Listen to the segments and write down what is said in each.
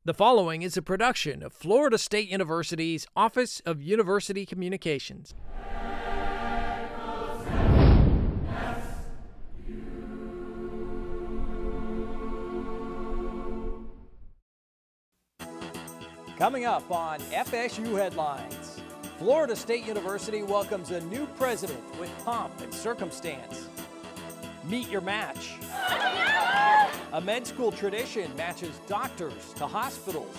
The following is a production of Florida State University's Office of University Communications. Coming up on FSU Headlines, Florida State University welcomes a new president with pomp and circumstance. Meet your match. A med school tradition matches doctors to hospitals.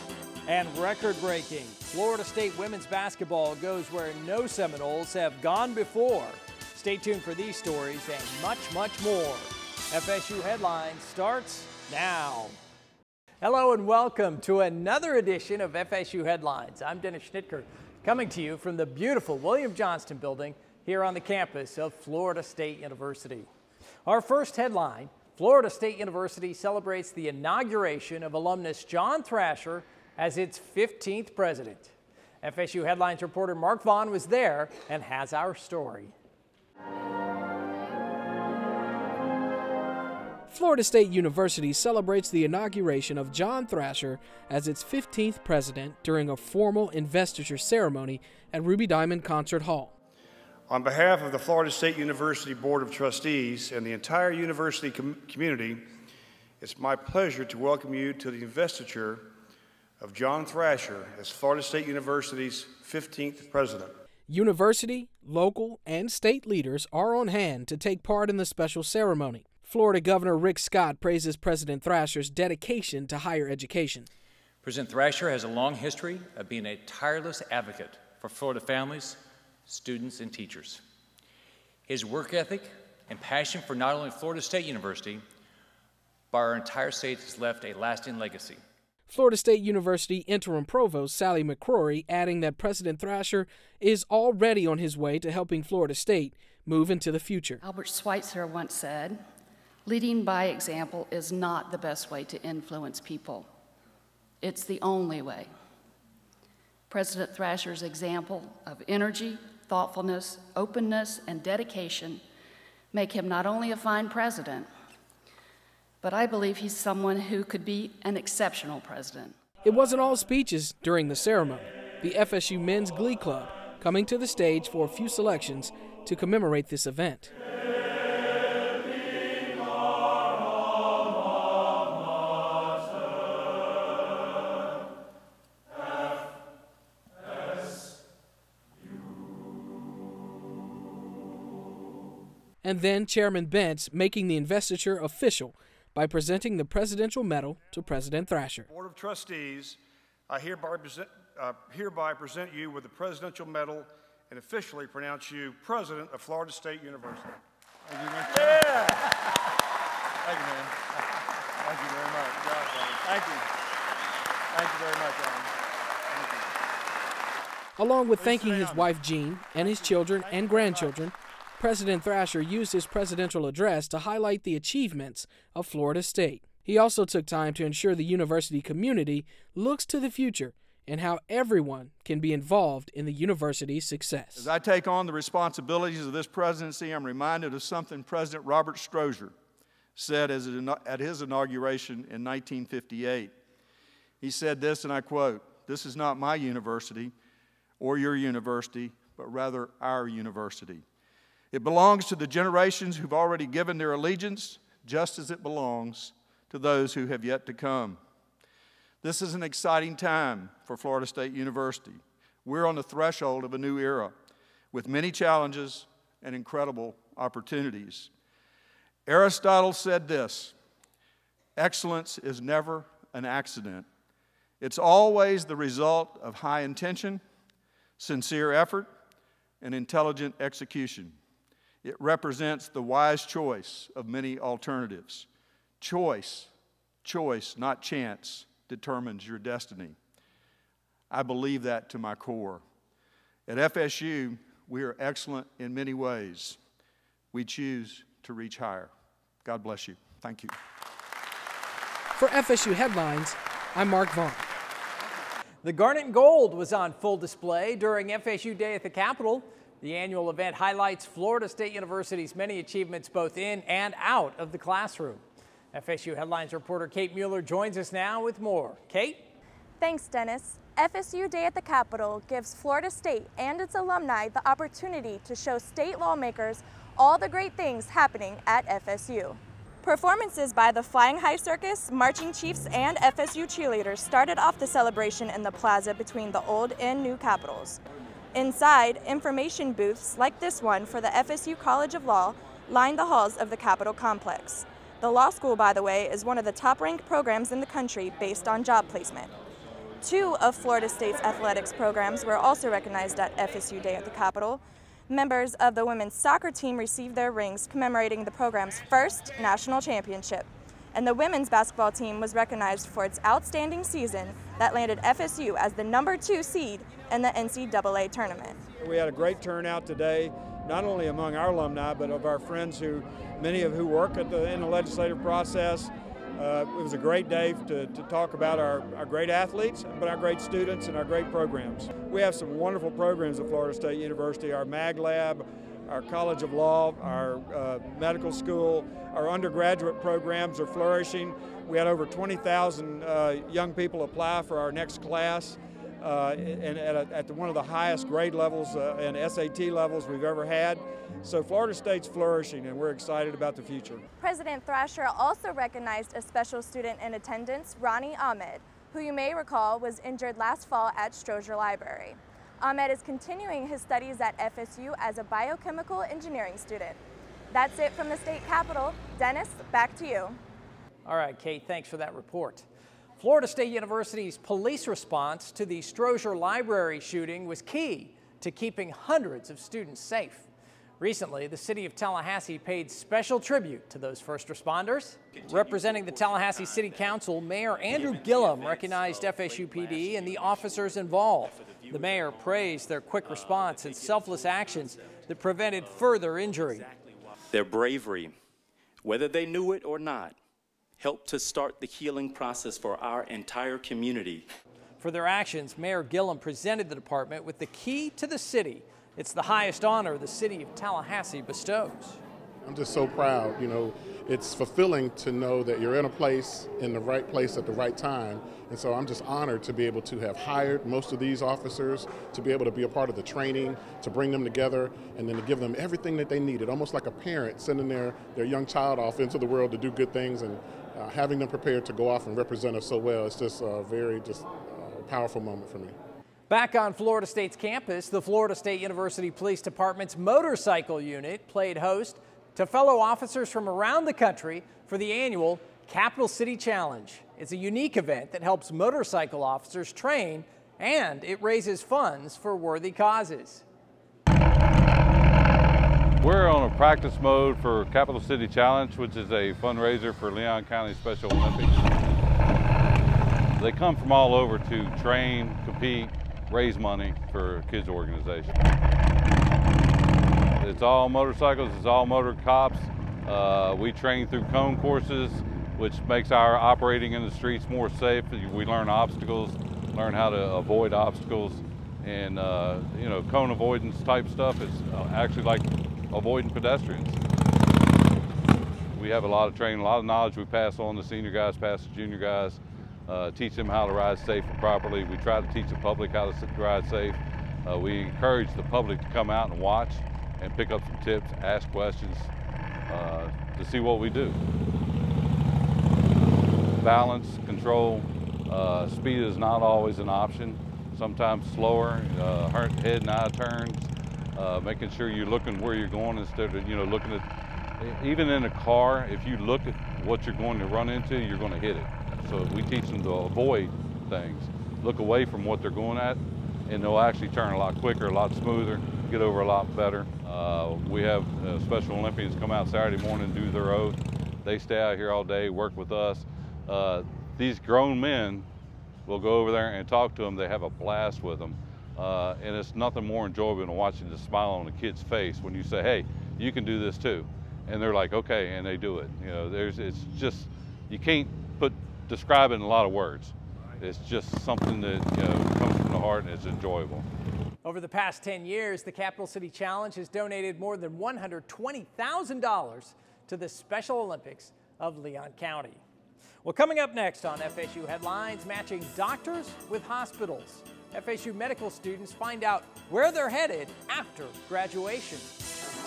And record-breaking, Florida State women's basketball goes where no Seminoles have gone before. Stay tuned for these stories and much, much more. FSU Headlines starts now. Hello and welcome to another edition of FSU Headlines. I'm Dennis Schnitker, coming to you from the beautiful William Johnston building here on the campus of Florida State University. Our first headline: Florida State University celebrates the inauguration of alumnus John Thrasher as its 15th president. FSU Headlines reporter Mark Vaughn was there and has our story. Florida State University celebrates the inauguration of John Thrasher as its 15th president during a formal investiture ceremony at Ruby Diamond Concert Hall. On behalf of the Florida State University Board of Trustees and the entire university community, it's my pleasure to welcome you to the investiture of John Thrasher as Florida State University's 15th president. University, local, and state leaders are on hand to take part in the special ceremony. Florida Governor Rick Scott praises President Thrasher's dedication to higher education. President Thrasher has a long history of being a tireless advocate for Florida families, students, and teachers. His work ethic and passion for not only Florida State University, but our entire state has left a lasting legacy. Florida State University Interim Provost Sally McCrory adding that President Thrasher is already on his way to helping Florida State move into the future. Albert Schweitzer once said, "Leading by example is not the best way to influence people. It's the only way." President Thrasher's example of energy, thoughtfulness, openness, and dedication make him not only a fine president, but I believe he's someone who could be an exceptional president. It wasn't all speeches during the ceremony. The FSU Men's Glee Club coming to the stage for a few selections to commemorate this event. And then Chairman Bentz making the investiture official by presenting the Presidential Medal to President Thrasher. Board of Trustees, I hereby present you with the Presidential Medal and officially pronounce you President of Florida State University. Thank you, man. Yeah. Thank you, man. Thank you very much. Thank you. Thank you very much, Alan. Thank you. Along with thanking his wife Jean and his children and grandchildren, President Thrasher used his presidential address to highlight the achievements of Florida State. He also took time to ensure the university community looks to the future and how everyone can be involved in the university's success. As I take on the responsibilities of this presidency, I'm reminded of something President Robert Strozier said at his inauguration in 1958. He said this, and I quote, "This is not my university or your university, but rather our university. It belongs to the generations who've already given their allegiance, just as it belongs to those who have yet to come." This is an exciting time for Florida State University. We're on the threshold of a new era with many challenges and incredible opportunities. Aristotle said this: "Excellence is never an accident. It's always the result of high intention, sincere effort, and intelligent execution. It represents the wise choice of many alternatives. Choice, not chance, determines your destiny." I believe that to my core. At FSU, we are excellent in many ways. We choose to reach higher. God bless you. Thank you. For FSU Headlines, I'm Mark Vaughn. The Garnet and Gold was on full display during FSU Day at the Capitol. The annual event highlights Florida State University's many achievements both in and out of the classroom. FSU Headlines reporter Kate Mueller joins us now with more. Kate? Thanks, Dennis. FSU Day at the Capitol gives Florida State and its alumni the opportunity to show state lawmakers all the great things happening at FSU. Performances by the Flying High Circus, Marching Chiefs, and FSU cheerleaders started off the celebration in the plaza between the old and new capitals. Inside, information booths like this one for the FSU College of Law lined the halls of the Capitol complex. The law school, by the way, is one of the top-ranked programs in the country based on job placement. 2 of Florida State's athletics programs were also recognized at FSU Day at the Capitol. Members of the women's soccer team received their rings commemorating the program's first national championship. And the women's basketball team was recognized for its outstanding season that landed FSU as the #2 seed in the NCAA tournament. We had a great turnout today, not only among our alumni, but of our friends many of who work in the legislative process. It was a great day to talk about our great athletes, but our great students and our great programs. We have some wonderful programs at Florida State University, our Mag Lab, our College of Law, our medical school, our undergraduate programs are flourishing. We had over 20,000 young people apply for our next class. And at one of the highest grade levels and SAT levels we've ever had. So Florida State's flourishing, and we're excited about the future. President Thrasher also recognized a special student in attendance, Ronnie Ahmed, who you may recall was injured last fall at Strozier Library. Ahmed is continuing his studies at FSU as a biochemical engineering student. That's it from the state capitol. Dennis, back to you. All right, Kate, thanks for that report. Florida State University's police response to the Strozier Library shooting was key to keeping hundreds of students safe. Recently, the city of Tallahassee paid special tribute to those first responders. Representing the Tallahassee City Council, Mayor Andrew Gillum recognized FSUPD and the officers involved. The mayor praised their quick response and selfless actions that prevented further injury. Their bravery, whether they knew it or not, helped to start the healing process for our entire community. For their actions, Mayor Gillum presented the department with the key to the city. It's the highest honor the city of Tallahassee bestows. I'm just so proud. You know, it's fulfilling to know that you're in the right place at the right time. And so I'm just honored to be able to have hired most of these officers, to be able to be a part of the training, to bring them together, and then to give them everything that they needed, almost like a parent sending their young child off into the world to do good things, and having them prepared to go off and represent us so well. It's just a very powerful moment for me. Back on Florida State's campus, the Florida State University Police Department's motorcycle unit played host to fellow officers from around the country for the annual Capital City Challenge. It's a unique event that helps motorcycle officers train, and it raises funds for worthy causes. We're on a practice mode for Capital City Challenge, which is a fundraiser for Leon County Special Olympics. They come from all over to train, compete, raise money for kids' organization. It's all motorcycles, it's all motor cops. We train through cone courses, which makes our operating in the streets more safe. We learn obstacles, learn how to avoid obstacles, and you know, cone avoidance type stuff is actually like avoiding pedestrians. We have a lot of training, a lot of knowledge we pass on. The senior guys pass the junior guys, teach them how to ride safe and properly. We try to teach the public how to ride safe. We encourage the public to come out and watch and pick up some tips, ask questions to see what we do. Balance, control, speed is not always an option. Sometimes slower, head and eye turns, making sure you're looking where you're going instead of, you know, looking at, even in a car, if you look at what you're going to run into, you're going to hit it. So we teach them to avoid things, look away from what they're going at, and they'll actually turn a lot quicker, a lot smoother, get over a lot better. We have Special Olympians come out Saturday morning and do their oath. They stay out here all day, work with us. These grown men will go over there and talk to them. They have a blast with them. And it's nothing more enjoyable than watching the smile on a kid's face when you say, hey, you can do this too. And they're like, okay, and they do it. You know, it's just, you can't describe it in a lot of words. It's just something that, you know, comes from the heart and it's enjoyable. Over the past 10 years, the Capital City Challenge has donated more than $120,000 to the Special Olympics of Leon County. Well, coming up next on FSU Headlines, matching doctors with hospitals. FSU medical students find out where they're headed after graduation.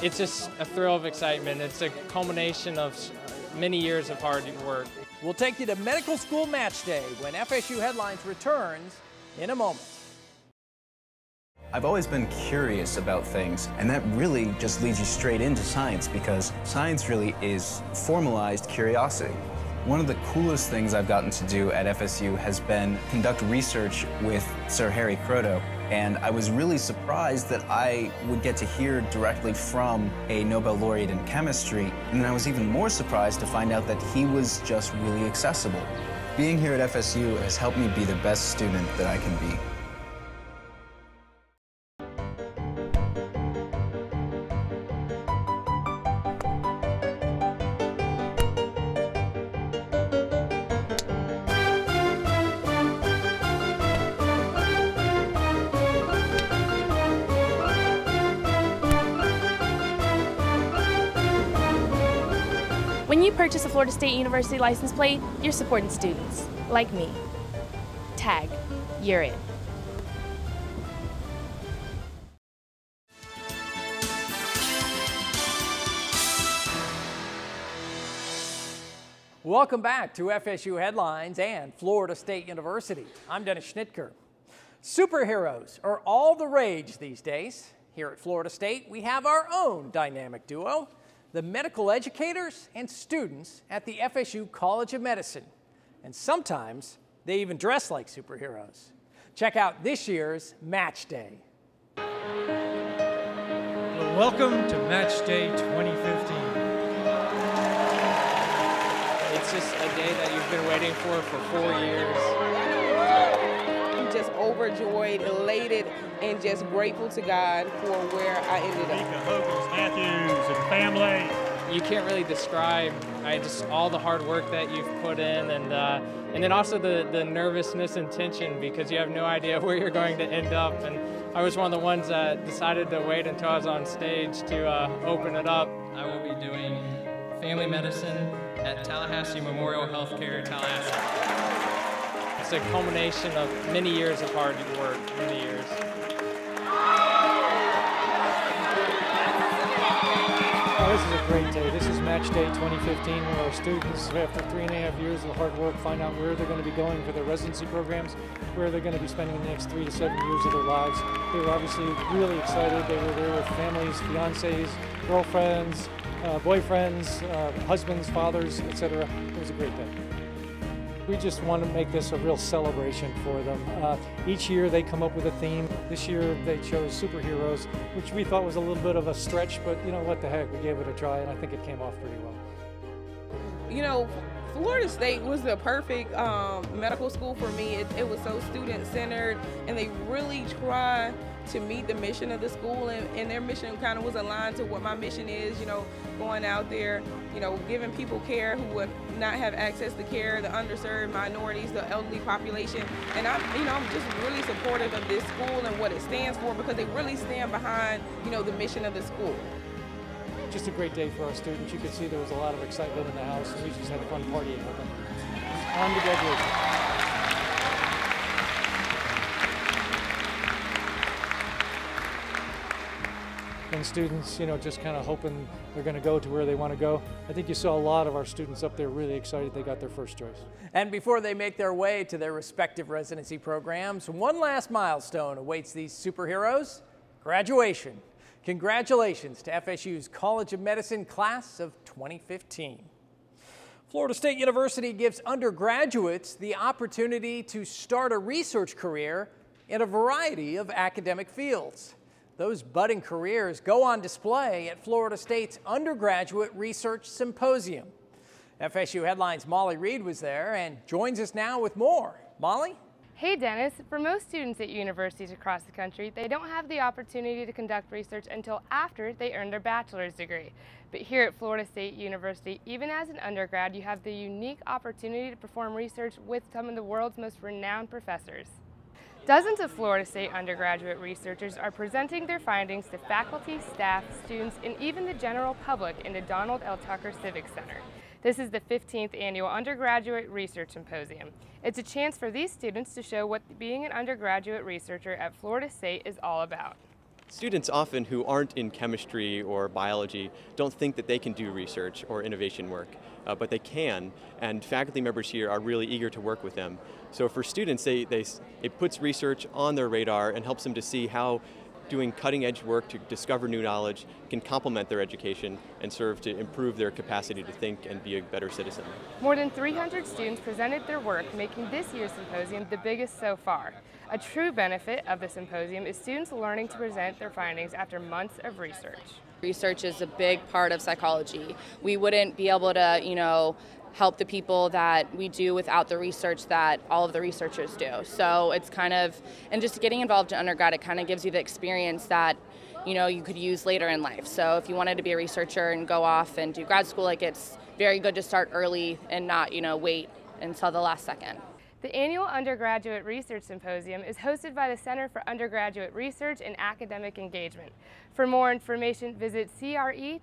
It's just a thrill of excitement. It's a culmination of many years of hard work. We'll take you to medical school match day when FSU Headlines returns in a moment. I've always been curious about things, and that really just leads you straight into science, because science really is formalized curiosity. One of the coolest things I've gotten to do at FSU has been conduct research with Sir Harry Kroto, and I was really surprised that I would get to hear directly from a Nobel laureate in chemistry, and then I was even more surprised to find out that he was just really accessible. Being here at FSU has helped me be the best student that I can be. When you purchase a Florida State University license plate, you're supporting students, like me. Tag, you're in. Welcome back to FSU Headlines and Florida State University. I'm Dennis Schnitker. Superheroes are all the rage these days. Here at Florida State, we have our own dynamic duo, the medical educators and students at the FSU College of Medicine. And sometimes they even dress like superheroes. Check out this year's Match Day. Well, welcome to Match Day 2015. It's just a day that you've been waiting for 4 years. I'm just overjoyed, elated, and just grateful to God for where I ended up. Hogan's, Matthews, and family. You can't really describe just all the hard work that you've put in, and then also the nervousness and tension, because you have no idea where you're going to end up. And I was one of the ones that decided to wait until I was on stage to open it up. I will be doing family medicine at Tallahassee Memorial Healthcare, Tallahassee. It's a culmination of many years of hard work, many years. Oh, this is a great day. This is Match Day 2015, where our students, after 3.5 years of hard work, find out where they're going to be going for their residency programs, where they're going to be spending the next 3 to 7 years of their lives. They were obviously really excited. They were there with families, fiancés, girlfriends, boyfriends, husbands, fathers, etc. It was a great day. We just want to make this a real celebration for them. Each year they come up with a theme. This year they chose superheroes, which we thought was a little bit of a stretch, but you know what the heck, we gave it a try, and I think it came off pretty well. You know, Florida State was the perfect medical school for me. It was so student-centered, and they really try to meet the mission of the school, and their mission kind of was aligned to what my mission is, you know, going out there, you know, giving people care who would not have access to care, the underserved minorities, the elderly population. And I'm just really supportive of this school and what it stands for, because they really stand behind, you know, the mission of the school. Just a great day for our students. You could see there was a lot of excitement in the house, and we just had fun partying with them. On to graduation. And students, you know, just kind of hoping they're going to go to where they want to go. I think you saw a lot of our students up there really excited they got their first choice. And before they make their way to their respective residency programs, one last milestone awaits these superheroes: graduation. Congratulations to FSU's College of Medicine class of 2015. Florida State University gives undergraduates the opportunity to start a research career in a variety of academic fields. Those budding careers go on display at Florida State's Undergraduate Research Symposium. FSU Headlines' Molly Reed was there and joins us now with more. Molly? Hey Dennis, for most students at universities across the country, they don't have the opportunity to conduct research until after they earn their bachelor's degree. But here at Florida State University, even as an undergrad, you have the unique opportunity to perform research with some of the world's most renowned professors. Dozens of Florida State undergraduate researchers are presenting their findings to faculty, staff, students, and even the general public in the Donald L. Tucker Civic Center. This is the 15th annual Undergraduate Research Symposium. It's a chance for these students to show what being an undergraduate researcher at Florida State is all about. Students often who aren't in chemistry or biology don't think that they can do research or innovation work, but they can, and faculty members here are really eager to work with them. So for students, it puts research on their radar and helps them to see how doing cutting-edge work to discover new knowledge can complement their education and serve to improve their capacity to think and be a better citizen. More than 300 students presented their work, making this year's symposium the biggest so far. A true benefit of the symposium is students learning to present their findings after months of research. Research is a big part of psychology. We wouldn't be able to, help the people that we do without the research that all of the researchers do. So it's and just getting involved in undergrad, it kind of gives you the experience that, you could use later in life. So if you wanted to be a researcher and go off and do grad school, it's very good to start early and not, wait until the last second. The annual Undergraduate Research Symposium is hosted by the Center for Undergraduate Research and Academic Engagement. For more information, visit cre.fsu.edu.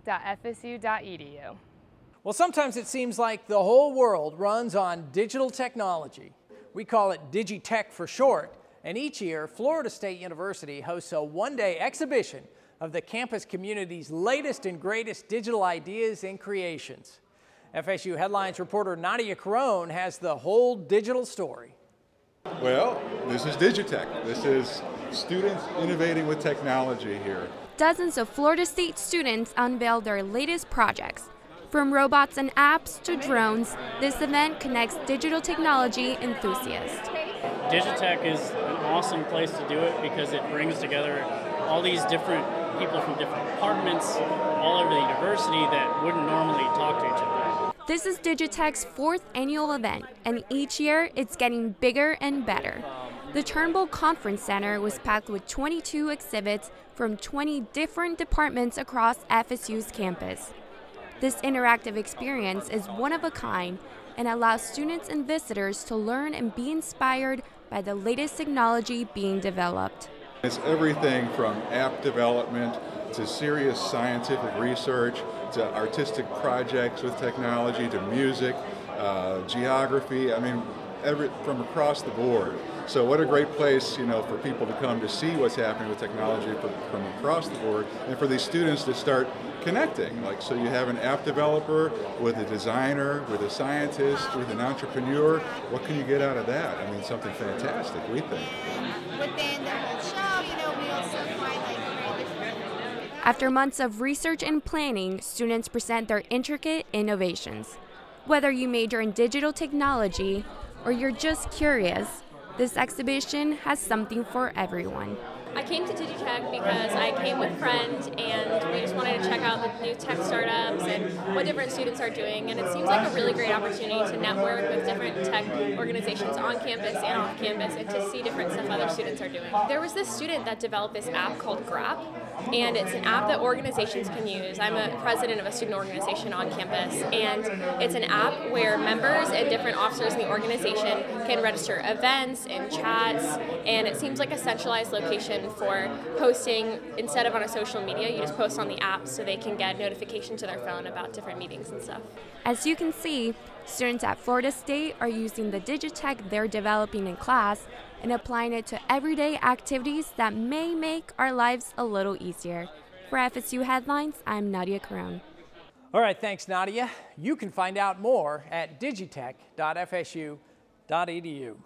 Well, sometimes it seems like the whole world runs on digital technology. We call it Digitech for short, and each year, Florida State University hosts a one-day exhibition of the campus community's latest and greatest digital ideas and creations. FSU Headlines reporter Nadia Carone has the whole digital story. Well, this is Digitech. This is students innovating with technology here. Dozens of Florida State students unveiled their latest projects. From robots and apps to drones, this event connects digital technology enthusiasts. Digitech is an awesome place to do it because it brings together all these different people from different departments all over the university that wouldn't normally talk to each other. This is Digitech's 4th annual event, and each year it's getting bigger and better. The Turnbull Conference Center was packed with 22 exhibits from 20 different departments across FSU's campus. This interactive experience is one of a kind and allows students and visitors to learn and be inspired by the latest technology being developed. It's everything from app development to serious scientific research to artistic projects with technology to music, geography, from across the board. So what a great place, for people to come to see what's happening with technology from across the board, and for these students to start connecting. So you have an app developer with a designer, with a scientist, with an entrepreneur. What can you get out of that? Something fantastic, we think. Within the whole show, we also find After months of research and planning, students present their intricate innovations. Whether you major in digital technology or you're just curious, this exhibition has something for everyone. I came to Digitech because I came with friends and we just wanted to check out the new tech startups and what different students are doing, and it seems like a really great opportunity to network with different tech organizations on campus and off campus and to see different stuff other students are doing. There was this student that developed this app called Grap, and it's an app that organizations can use. I'm a president of a student organization on campus, and it's an app where members and different officers in the organization can register events and chats, and it seems like a centralized location for posting. Instead of on a social media, you just post on the app so they can get notifications to their phone about different meetings and stuff. As you can see, students at Florida State are using the Digitech they're developing in class and applying it to everyday activities that may make our lives a little easier. For FSU Headlines, I'm Nadia Carone. All right, thanks, Nadia. You can find out more at digitech.fsu.edu.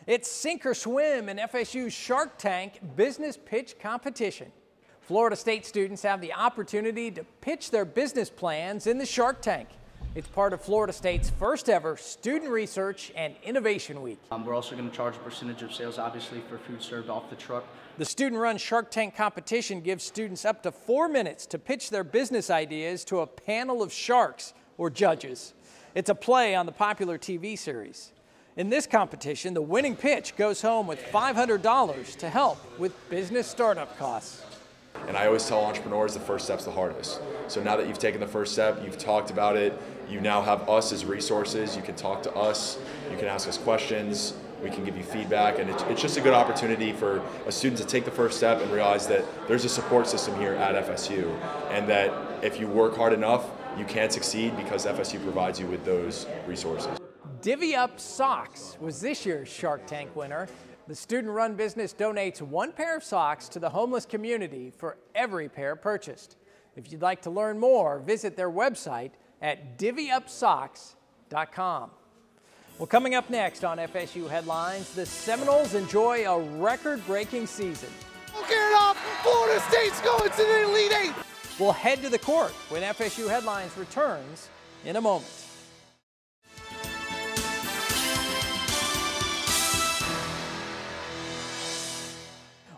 It's sink or swim in FSU's Shark Tank business pitch competition. Florida State students have the opportunity to pitch their business plans in the Shark Tank. It's part of Florida State's first ever Student Research and Innovation Week. We're also going to charge a percentage of sales, obviously, for food served off the truck. The student-run Shark Tank competition gives students up to 4 minutes to pitch their business ideas to a panel of sharks or judges. It's a play on the popular TV series. In this competition, the winning pitch goes home with $500 to help with business startup costs. And I always tell entrepreneurs the first step's the hardest. So now that you've taken the first step, you've talked about it, you now have us as resources, you can talk to us, you can ask us questions, we can give you feedback, and it's just a good opportunity for a student to take the first step and realize that there's a support system here at FSU, and that if you work hard enough, you can succeed because FSU provides you with those resources. Divvy Up Socks was this year's Shark Tank winner. The student-run business donates 1 pair of socks to the homeless community for every pair purchased. If you'd like to learn more, visit their website at divvyupsocks.com. Well, coming up next on FSU Headlines, the Seminoles enjoy a record-breaking season. Get it off! Florida State's going to the Elite Eight! We'll head to the court when FSU Headlines returns in a moment.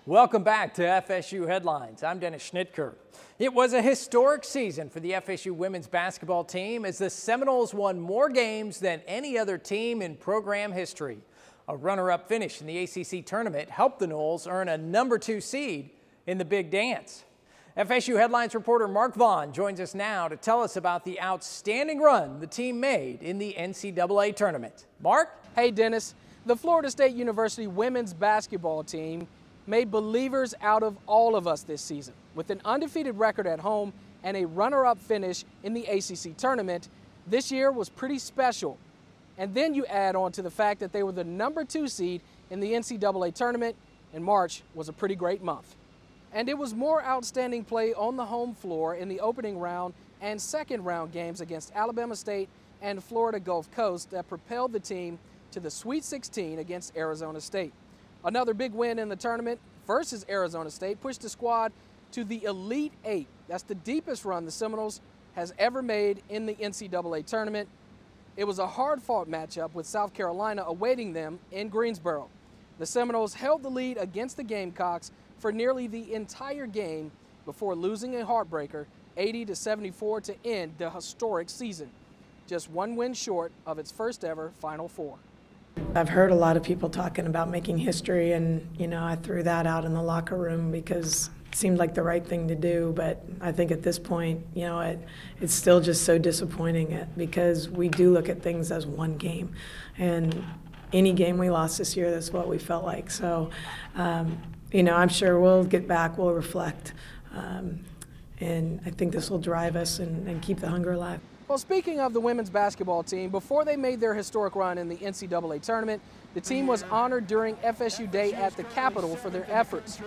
Welcome back to FSU Headlines. I'm Dennis Schnitker. It was a historic season for the FSU women's basketball team as the Seminoles won more games than any other team in program history. A runner-up finish in the ACC tournament helped the Noles earn a #2 seed in the Big Dance. FSU Headlines reporter Mark Vaughn joins us now to tell us about the outstanding run the team made in the NCAA tournament. Mark? Hey, Dennis. The Florida State University women's basketball team made believers out of all of us this season. With an undefeated record at home and a runner-up finish in the ACC tournament, this year was pretty special. And then you add on to the fact that they were the #2 seed in the NCAA tournament, and March was a pretty great month. And it was more outstanding play on the home floor in the opening round and second round games against Alabama State and Florida Gulf Coast that propelled the team to the Sweet 16 against Arizona State. Another big win in the tournament versus Arizona State pushed the squad to the Elite Eight. That's the deepest run the Seminoles has ever made in the NCAA tournament. It was a hard-fought matchup with South Carolina awaiting them in Greensboro. The Seminoles held the lead against the Gamecocks for nearly the entire game before losing a heartbreaker 80-74 to end the historic season. Just 1 win short of its first ever Final Four. I've heard a lot of people talking about making history, and I threw that out in the locker room because it seemed like the right thing to do. But I think at this point, it's still just so disappointing because we do look at things as one game, and any game we lost this year, that's what we felt like. So, I'm sure we'll get back, we'll reflect, and I think this will drive us and keep the hunger alive. Well, speaking of the women's basketball team, before they made their historic run in the NCAA tournament, the team was honored during FSU Day at the Capitol for their efforts.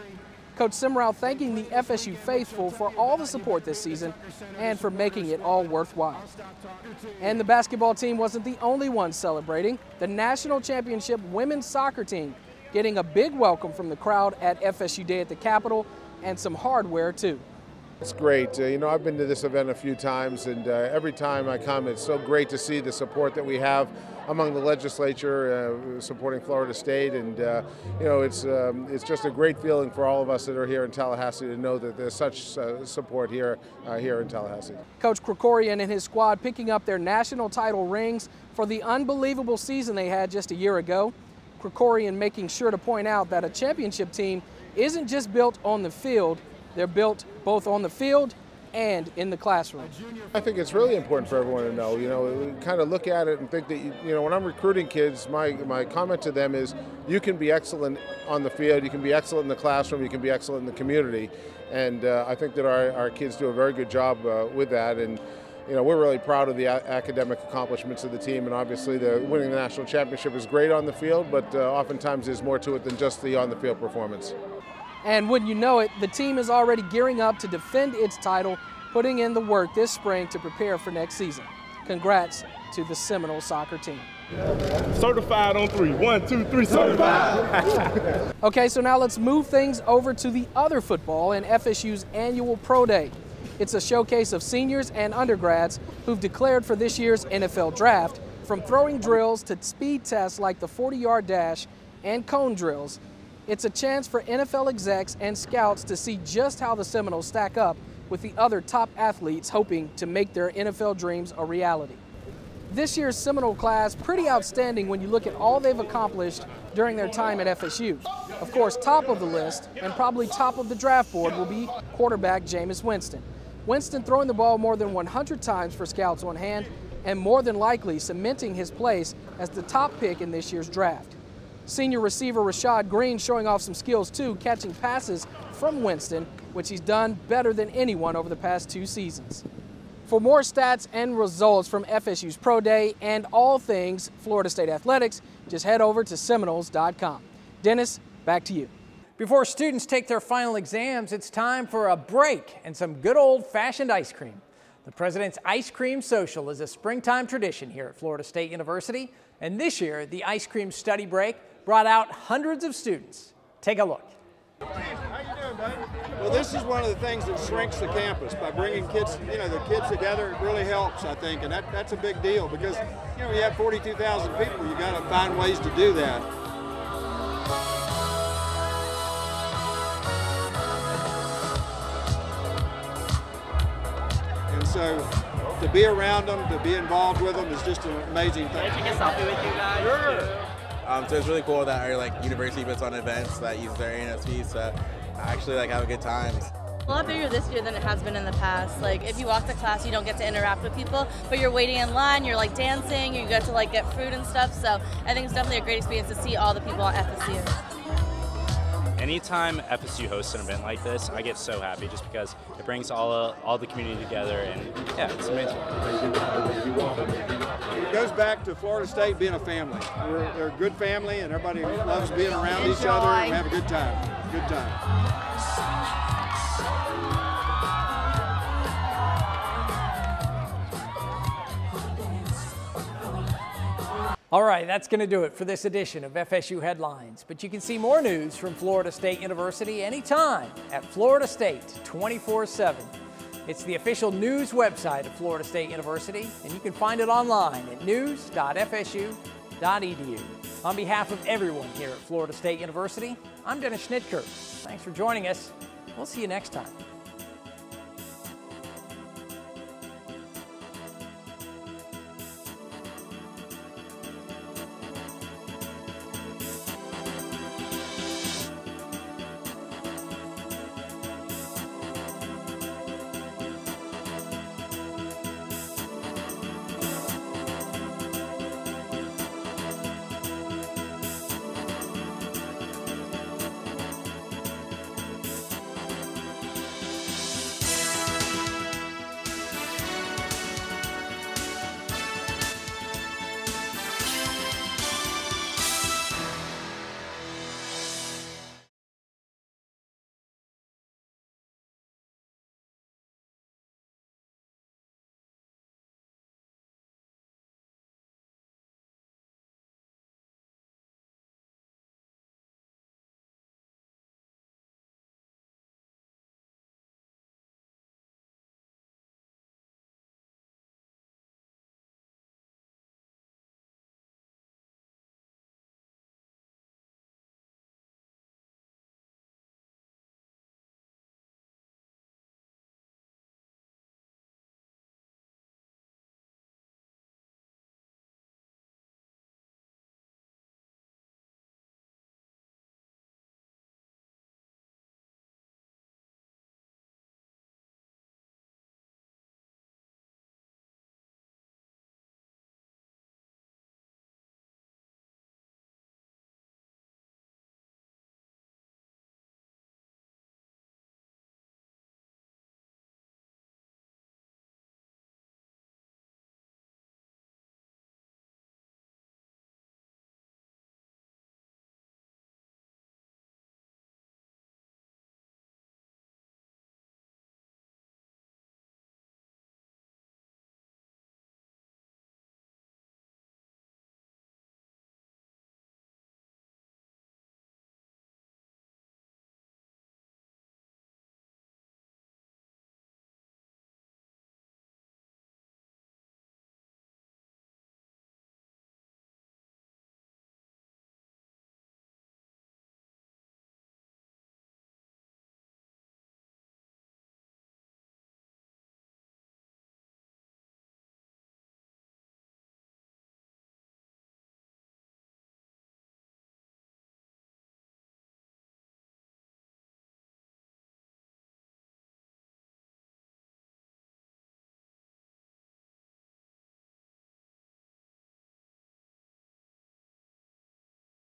Coach Simrau thanking the FSU faithful for all the support this season and for making it all worthwhile. And the basketball team wasn't the only one celebrating. The national championship women's soccer team getting a big welcome from the crowd at FSU Day at the Capitol and some hardware too. It's great. I've been to this event a few times, and every time I come, it's so great to see the support that we have among the legislature supporting Florida State, and it's just a great feeling for all of us that are here in Tallahassee to know that there's such support here in Tallahassee. Coach Krikorian and his squad picking up their national title rings for the unbelievable season they had just a year ago. Krikorian making sure to point out that a championship team isn't just built on the field, they're built both on the field and in the classroom. I think it's really important for everyone to know. We kind of look at it and think that, when I'm recruiting kids, my comment to them is you can be excellent on the field, you can be excellent in the classroom, you can be excellent in the community. And I think that our kids do a very good job with that. And we're really proud of the academic accomplishments of the team, and obviously winning the national championship is great on the field, but oftentimes there's more to it than just the on-the-field performance. And wouldn't you know it, the team is already gearing up to defend its title, putting in the work this spring to prepare for next season. Congrats to the Seminole soccer team. Certified on 3. 1, 2, 3, certified. Okay, so now let's move things over to the other football and FSU's annual Pro Day. It's a showcase of seniors and undergrads who've declared for this year's NFL draft, from throwing drills to speed tests like the 40-yard dash and cone drills. It's a chance for NFL execs and scouts to see just how the Seminoles stack up with the other top athletes hoping to make their NFL dreams a reality. This year's Seminole class pretty outstanding when you look at all they've accomplished during their time at FSU. Of course, top of the list and probably top of the draft board will be quarterback Jameis Winston. Winston throwing the ball more than 100 times for scouts on hand and more than likely cementing his place as the top pick in this year's draft. Senior receiver Rashad Green showing off some skills too, catching passes from Winston, which he's done better than anyone over the past 2 seasons. For more stats and results from FSU's Pro Day and all things Florida State athletics, just head over to Seminoles.com. Dennis, back to you. Before students take their final exams, it's time for a break and some good old-fashioned ice cream. The President's Ice Cream Social is a springtime tradition here at Florida State University, and this year the ice cream study break brought out hundreds of students. Take a look. How you doing, buddy? Well, this is one of the things that shrinks the campus by bringing kids, the kids together. It really helps, I think, and that's a big deal because, you have 42,000 people. You got to find ways to do that. And so, to be around them, to be involved with them is just an amazing thing. Can I take a selfie with you guys? Sure. So it's really cool that our university puts on events that use their NSVs to actually have a good time. A lot bigger this year than it has been in the past. If you walk to class, you don't get to interact with people, but you're waiting in line, you're dancing, you get to get food and stuff. So I think it's definitely a great experience to see all the people at FSU. Anytime FSU hosts an event like this, I get so happy just because it brings all the community together, and yeah, it's amazing. It goes back to Florida State being a family. They're a good family, and everybody loves being around each other and have a good time. Good time. All right, that's going to do it for this edition of FSU Headlines. But you can see more news from Florida State University anytime at Florida State 24/7. It's the official news website of Florida State University, and you can find it online at news.fsu.edu. On behalf of everyone here at Florida State University, I'm Dennis Schnitker. Thanks for joining us. We'll see you next time.